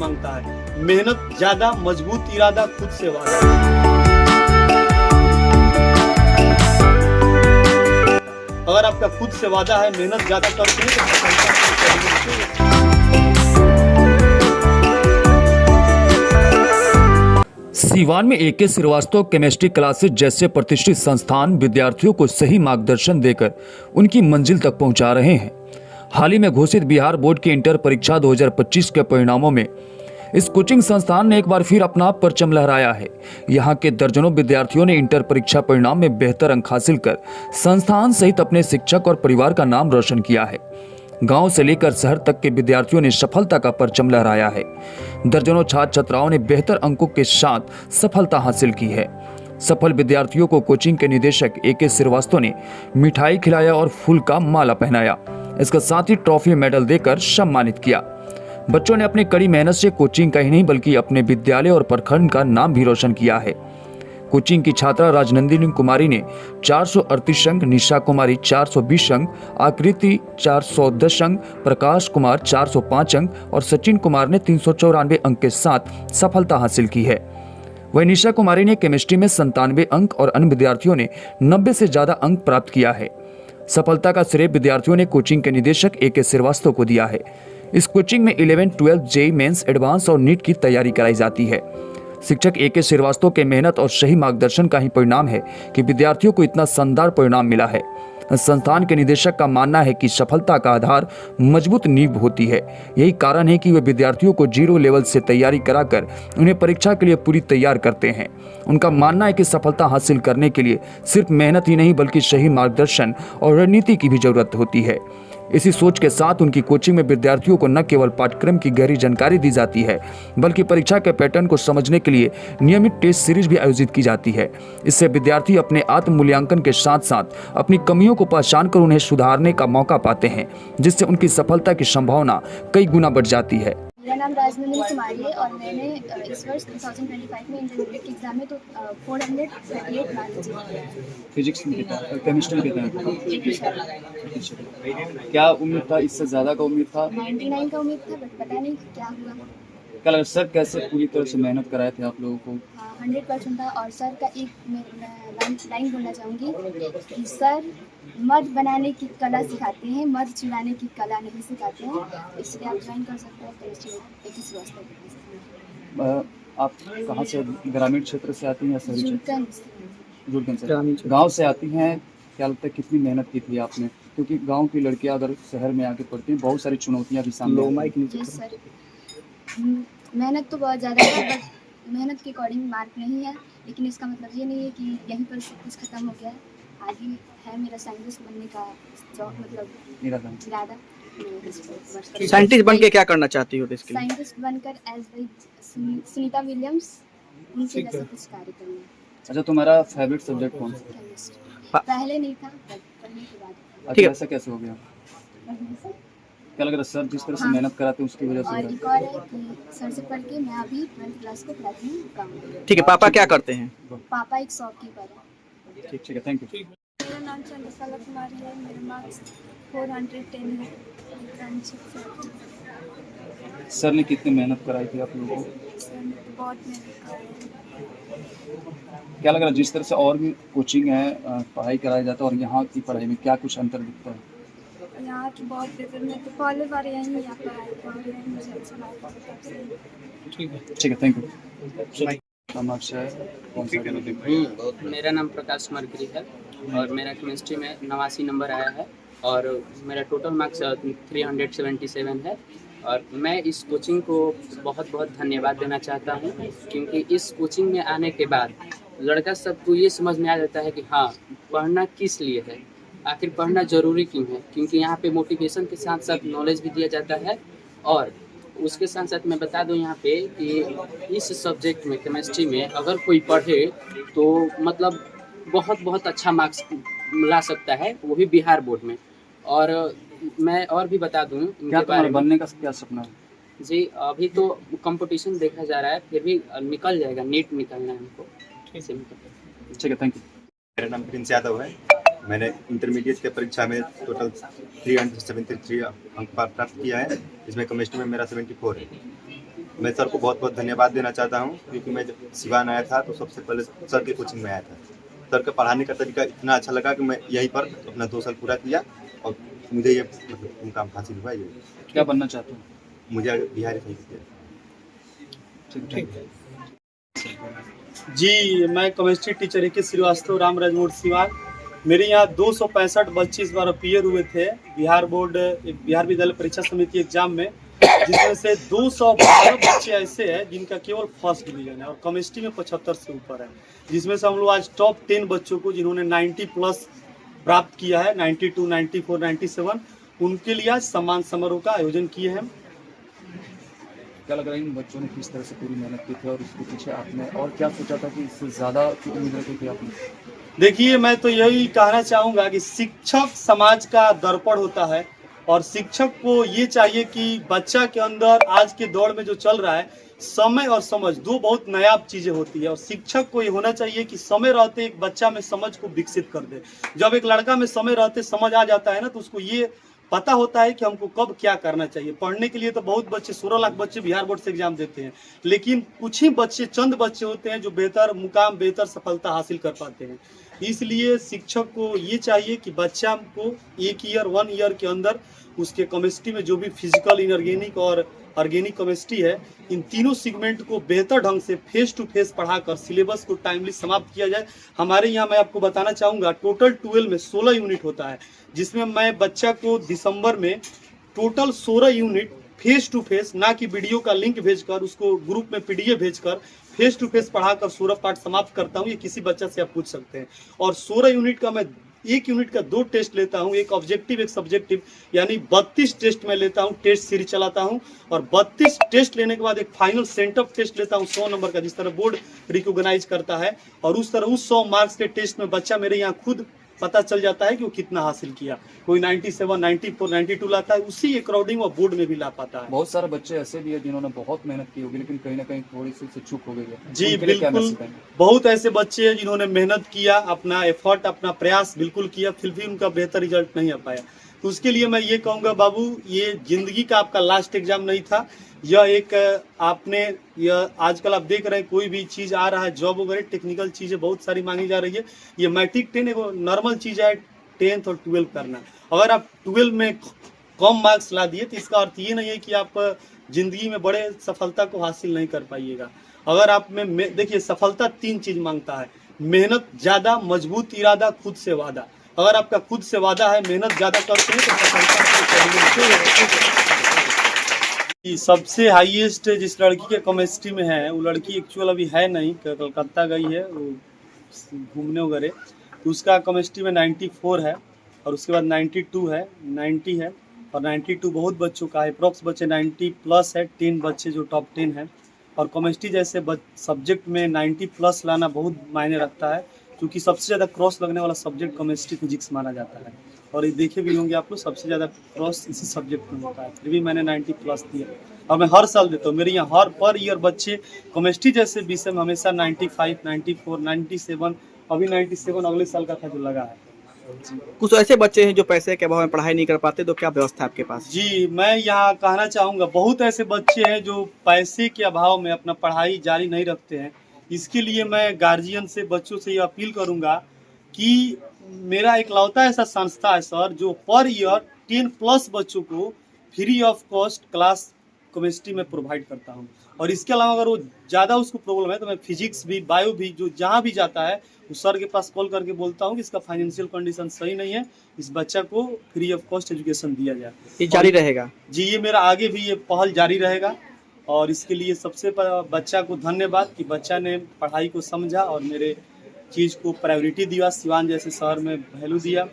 मांगता है, मेहनत ज्यादा, मजबूत इरादा, खुद से वादा। अगर आपका खुद से वादा है, मेहनत ज्यादा करते हैं तो सफलता आपको मिलती है। सीवान में AK श्रीवास्तव केमिस्ट्री क्लासेस जैसे प्रतिष्ठित संस्थान विद्यार्थियों को सही मार्गदर्शन देकर उनकी मंजिल तक पहुंचा रहे हैं। हाल ही में घोषित बिहार बोर्ड की इंटर परीक्षा 2025 के परिणामों में इस कोचिंग संस्थान ने एक बार फिर अपना परचम लहराया है। यहाँ के दर्जनों विद्यार्थियों ने इंटर परीक्षा परिणाम में बेहतर अंक हासिल कर संस्थान सहित अपने शिक्षक और परिवार का नाम रोशन किया है। गांव से लेकर शहर तक के विद्यार्थियों ने सफलता का परचम लहराया है। दर्जनों छात्र छात्राओं ने बेहतर अंकों के साथ सफलता हासिल की है। सफल विद्यार्थियों को कोचिंग के निदेशक AK श्रीवास्तव ने मिठाई खिलाया और फूल का माला पहनाया। इसके साथ ही ट्रॉफी मेडल देकर सम्मानित किया। बच्चों ने अपनी कड़ी मेहनत से कोचिंग का ही नहीं बल्कि अपने विद्यालय और प्रखंड का नाम भी रोशन किया है। कोचिंग की छात्रा राजनंदिनी कुमारी ने 438 अंक, निशा कुमारी 420 अंक, आकृति 410 अंक, प्रकाश कुमार 405 अंक और सचिन कुमार ने 394 अंक के साथ सफलता हासिल की है। वहीं निशा कुमारी ने केमिस्ट्री में 97 अंक और अन्य विद्यार्थियों ने 90 से ज्यादा अंक प्राप्त किया है। सफलता का श्रेय विद्यार्थियों ने कोचिंग के निदेशक AK श्रीवास्तव को दिया है। इस कोचिंग में 11, 12 JEE मेंस, एडवांस और नीट की तैयारी कराई जाती है। शिक्षक AK श्रीवास्तव के मेहनत और सही मार्गदर्शन का ही परिणाम है कि विद्यार्थियों को इतना शानदार परिणाम मिला है। संस्थान के निदेशक का मानना है कि सफलता का आधार मजबूत नींव होती है। यही कारण है कि वे विद्यार्थियों को 0 लेवल से तैयारी कराकर उन्हें परीक्षा के लिए पूरी तैयार करते हैं। उनका मानना है कि सफलता हासिल करने के लिए सिर्फ मेहनत ही नहीं बल्कि सही मार्गदर्शन और रणनीति की भी जरूरत होती है। इसी सोच के साथ उनकी कोचिंग में विद्यार्थियों को न केवल पाठ्यक्रम की गहरी जानकारी दी जाती है बल्कि परीक्षा के पैटर्न को समझने के लिए नियमित टेस्ट सीरीज भी आयोजित की जाती है। इससे विद्यार्थी अपने आत्म मूल्यांकन के साथ साथ अपनी कमियों को पहचान कर उन्हें सुधारने का मौका पाते हैं, जिससे उनकी सफलता की संभावना कई गुना बढ़ जाती है। मेरा नाम राजनंदिनी कुमारी है और मैंने इस वर्ष 2025 में इंटरमीडिएट के एग्जाम में तो 438 मार्क्स किए। फिजिक्स में कितना, केमिस्ट्री में कितना? क्या उम्मीद था, इससे ज्यादा का उम्मीद था? 99 का उम्मीद था, बट पता नहीं क्या हुआ। क्या लगा सर कैसे पूरी तरह से मेहनत कराए थे आप लोगों को? 100% था। और सर का एक मैं लाइन बोलना चाहूँगी कि सर मध बनाने की कला सिखाते हैं, मध चुराने की कला नहीं सिखाते हैं। इसलिए आप ज्वाइन कर सकते हो केमिस्ट्री AK श्रीवास्तव। आप कहाँ से, ग्रामीण क्षेत्र से आती हैं या शहरी क्षेत्र? जुड़कन से। गाँव से आती हैं। क्या लगता है कितनी मेहनत की थी आपने? क्योंकि गाँव की लड़कियाँ अगर शहर में आके पढ़ती हैं बहुत सारी चुनौतियाँ भी सामने आती हैं। सर मेहनत तो बहुत ज़्यादा है, बट मेहनत के अकॉर्डिंग मार्क नहीं है। लेकिन इसका मतलब ये नहीं है कि यहीं पर सब कुछ खत्म हो गया है। आगे है मेरा साइंटिस्ट बनने का इरादा। साइंटिस्ट बन के क्या करना चाहती हो? साइंटिस्ट बनकर एज भाई सुनीता विलियम्स उनके जैसा कुछ कार्य करना। अच्छा, तुम्हारा फेवरेट सब्जेक्ट कौन सा? केमिस्ट्री। पहले नहीं था, पढ़ने के बाद। अच्छा, ऐसा कैसे हो गया? क्या लग रहा है सर जिस तरह से मेहनत कराते हैं उसकी वजह से? और एक और है कि सर से पढ़ के मैं अभी 12th क्लास को पढ़ाती हूँ गाँव। ठीक है, पापा क्या करते हैं? पापा एक शॉपकीपर है। ठीक है, थैंक यू। मेरा नाम चंद्रकला कुमारी है। मेरा मार्क्स 410 है। सर ने कितनी मेहनत कराई थी आप लोगों को? सर ने तो बहुत मेहनत कराई। क्या लग रहा है जिस तरह से और भी कोचिंग है, पढ़ाई कराई जाता है और यहाँ की पढ़ाई में क्या कुछ अंतर दिखता है? यहाँ की बहुत बेहतर, मैं तो पहले बार यहीं यहाँ पढ़ाई कर रही हूँ, मुझे अच्छा लगता है। ठीक है, थैंक यू। नाम आपसे है, कौन सा? मेरा नाम प्रकाश कुमार गिरी है और मेरा केमिस्ट्री में 89 नंबर आया है और मेरा टोटल मार्क्स 377 है। और मैं इस कोचिंग को बहुत बहुत धन्यवाद देना चाहता हूँ, क्योंकि इस कोचिंग में आने के बाद लड़का सबको ये समझ में आ जाता है कि हाँ, पढ़ना किस लिए है, आखिर पढ़ना ज़रूरी क्यों है। क्योंकि यहाँ पे मोटिवेशन के साथ साथ नॉलेज भी दिया जाता है। और उसके साथ साथ मैं बता दूं यहाँ पे कि इस सब्जेक्ट में, केमिस्ट्री में, अगर कोई पढ़े तो मतलब बहुत बहुत अच्छा मार्क्स ला सकता है, वो भी बिहार बोर्ड में। और मैं और भी बता दूं क्या तुम्हारे बनने का क्या सपना है? जी, अभी तो कंपटीशन देखा जा रहा है, फिर भी निकल जाएगा, नीट निकलना है हमको। ठीक है, थैंक यू। मेरा नाम प्रिंस यादव है। मैंने इंटरमीडिएट के परीक्षा में टोटल 373 अंक प्राप्त किया है, जिसमें केमिस्ट्री में मेरा 74 है। मैं सर को बहुत बहुत धन्यवाद देना चाहता हूँ, क्योंकि मैं जब सिवान आया था तो सबसे पहले सर की कोचिंग में आया था। सर का पढ़ाने का तरीका इतना अच्छा लगा कि मैं यहीं पर अपना 2 साल पूरा किया और मुझे ये मतलब मुकाम हासिल हुआ। ये क्या बनना चाहते हैं? मुझे बिहारी साहित्य ठीक। जी, मैं chemistry teacher AK Srivastava, Ramraj मोड़, सिवान। मेरे यहाँ 265 बच्चे इस बार अपीयर हुए थे बिहार विद्यालय परीक्षा समिति एग्जाम में, जिसमें से 212 बच्चे ऐसे हैं जिनका केवल फर्स्ट डिवीजन है और केमिस्ट्री में 75 से ऊपर है, जिसमें से हम लोग आज टॉप 10 बच्चों को जिन्होंने 90 प्लस प्राप्त किया है, 92, 94, 97, उनके लिए आज सम्मान समारोह का आयोजन किए हैं। क्या लग रहा है इन बच्चों ने किस तरह से पूरी मेहनत की थी और इसके पीछे आपने और क्या सोचा था कि इससे ज़्यादा की उम्मीद रखी थी आपने? देखिए, मैं तो यही कहना चाहूँगा कि शिक्षक समाज का दर्पण होता है और शिक्षक को ये चाहिए कि बच्चा के अंदर आज के दौर में जो चल रहा है, समय और समझ 2 बहुत नायाब चीज़ें होती है और शिक्षक को ये होना चाहिए कि समय रहते एक बच्चा में समझ को विकसित कर दे। जब एक लड़का में समय रहते समझ आ जाता है ना, तो उसको ये पता होता है कि हमको कब क्या करना चाहिए। पढ़ने के लिए तो बहुत बच्चे 16 लाख बच्चे बिहार बोर्ड से एग्जाम देते हैं, लेकिन कुछ ही बच्चे, चंद बच्चे होते हैं जो बेहतर मुकाम, बेहतर सफलता हासिल कर पाते हैं। इसलिए शिक्षक को ये चाहिए कि बच्चा को 1 ईयर के अंदर उसके केमिस्ट्री में जो भी फिजिकल, इनऑर्गेनिक और ऑर्गेनिक केमिस्ट्री है, इन तीनों सेगमेंट को बेहतर ढंग से फेस टू फेस पढ़ाकर सिलेबस को टाइमली समाप्त किया जाए। हमारे यहाँ मैं आपको बताना चाहूँगा, टोटल 12 में 16 यूनिट होता है, जिसमें मैं बच्चा को दिसंबर में total 16 unit face to face, ना कि वीडियो का लिंक भेजकर, उसको ग्रुप में PDF भेजकर फेस टू फेस पढ़ाकर 16 पाठ समाप्त करता हूँ। ये किसी बच्चा से आप पूछ सकते हैं। और 16 यूनिट का मैं 1 यूनिट का 2 टेस्ट लेता हूँ, एक ऑब्जेक्टिव, एक सब्जेक्टिव, यानी 32 टेस्ट मैं लेता हूँ, टेस्ट सीरीज चलाता हूँ और 32 टेस्ट लेने के बाद एक फाइनल सेंटअप टेस्ट लेता हूँ 100 नंबर का, जिस तरह बोर्ड रिकॉग्नाइज करता है। और उस तरह उस 100 मार्क्स के टेस्ट में बच्चा मेरे यहाँ खुद पता चल जाता है कि वो कितना हासिल किया। कोई 97, 94, 92 लाता है, उसी अकॉर्डिंग वो बोर्ड में भी ला पाता है। बहुत सारे बच्चे ऐसे भी हैं जिन्होंने बहुत मेहनत की होगी, लेकिन कहीं ना कहीं थोड़ी सी चूक हो गई है। जी उनके लिए क्या बिल्कुल, मैसेज देंगे? बहुत ऐसे बच्चे हैं जिन्होंने मेहनत किया, अपना एफर्ट, अपना प्रयास बिल्कुल किया, फिर भी उनका बेहतर रिजल्ट नहीं आ पाया। तो उसके लिए मैं ये कहूँगा, बाबू, ये जिंदगी का आपका लास्ट एग्जाम नहीं था। यह आजकल आप देख रहे हैं, कोई भी चीज़ आ रहा है, जॉब वगैरह, टेक्निकल चीज़ें बहुत सारी मांगी जा रही है। ये मैट्रिक 10 एगो नॉर्मल चीज़ है, 10th और 12 करना। अगर आप 12 में कम मार्क्स ला दिए तो इसका अर्थ ये नहीं है कि आप जिंदगी में बड़े सफलता को हासिल नहीं कर पाइएगा। अगर आप में देखिए, सफलता 3 चीज़ मांगता है: मेहनत ज़्यादा, मजबूत इरादा, खुद से वादा। अगर आपका खुद से वादा है, मेहनत ज़्यादा करते हैं तो सफलता सबसे हाईएस्ट जिस लड़की के केमिस्ट्री में है, वो लड़की एक्चुअल अभी है नहीं, कलकत्ता गई है वो घूमने वगैरह, तो उसका केमिस्ट्री में 94 है और उसके बाद 92 है, 90 है और 92 बहुत बच्चों का है। अप्रॉक्स बच्चे 90 प्लस है, 10 बच्चे जो टॉप 10 हैं। और केमिस्ट्री जैसे सब्जेक्ट में 90 प्लस लाना बहुत मायने रखता है, क्योंकि सबसे ज़्यादा क्रॉस लगने वाला सब्जेक्ट केमिस्ट्री फिजिक्स माना जाता है। और ये देखे भी होंगे आप लोग, सबसे ज़्यादा क्रॉस इसी सब्जेक्ट में होता है। फिर भी मैंने 90 प्लस दिया और मैं हर साल देता हूँ। मेरे यहाँ हर पर ईयर बच्चे केमिस्ट्री जैसे विषय में हमेशा 95, 94, 97, अभी 97 अगले साल का था जो लगा है। कुछ ऐसे बच्चे हैं जो पैसे के अभाव में पढ़ाई नहीं कर पाते, तो क्या व्यवस्था है आपके पास? जी, मैं यहाँ कहना चाहूँगा, बहुत ऐसे बच्चे हैं जो पैसे के अभाव में अपना पढ़ाई जारी नहीं रखते हैं। इसके लिए मैं गार्जियन से, बच्चों से ये अपील करूँगा कि मेरा इकलौता ऐसा संस्था है सर, जो पर ईयर 10 प्लस बच्चों को free of cost class chemistry में प्रोवाइड करता हूँ। और इसके अलावा अगर वो ज़्यादा उसको प्रॉब्लम है तो मैं फिजिक्स भी, बायो भी, जो जहाँ भी जाता है उस सर के पास कॉल करके बोलता हूँ कि इसका फाइनेंशियल कंडीशन सही नहीं है, इस बच्चा को फ्री ऑफ कॉस्ट एजुकेशन दिया जाए। ये जारी रहेगा? जी, ये मेरा आगे भी ये पहल जारी रहेगा। और इसके लिए सबसे बच्चा को धन्यवाद कि बच्चा ने पढ़ाई को समझा और मेरे चीज़ को प्रायोरिटी दिया, सिवान जैसे शहर में वैल्यू दिया।